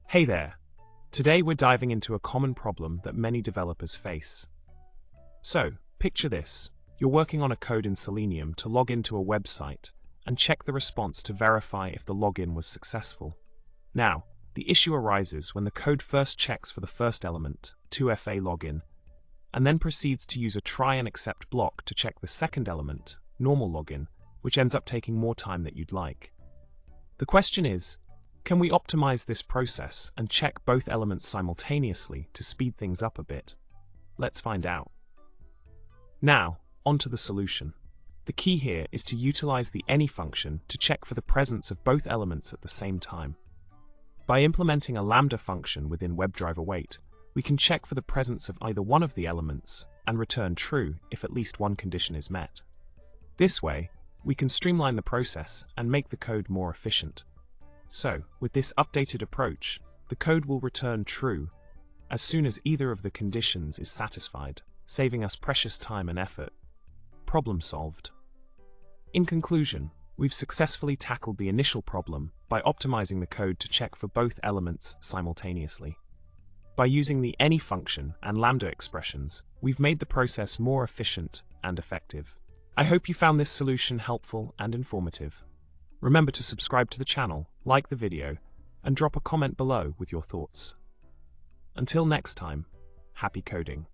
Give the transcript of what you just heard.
Hey there! Today we're diving into a common problem that many developers face. So, picture this. You're working on a code in Selenium to log into a website and check the response to verify if the login was successful. Now, the issue arises when the code first checks for the first element, 2FA login, and then proceeds to use a try and accept block to check the second element, normal login, which ends up taking more time than you'd like. The question is, can we optimize this process and check both elements simultaneously to speed things up a bit? Let's find out. Now, on to the solution. The key here is to utilize the any function to check for the presence of both elements at the same time. By implementing a lambda function within WebDriverWait, we can check for the presence of either one of the elements and return true if at least one condition is met. This way, we can streamline the process and make the code more efficient. So, with this updated approach, the code will return true as soon as either of the conditions is satisfied, saving us precious time and effort. Problem solved. In conclusion, we've successfully tackled the initial problem by optimizing the code to check for both elements simultaneously. By using the any function and lambda expressions, we've made the process more efficient and effective. I hope you found this solution helpful and informative. Remember to subscribe to the channel, like the video, and drop a comment below with your thoughts. Until next time, happy coding.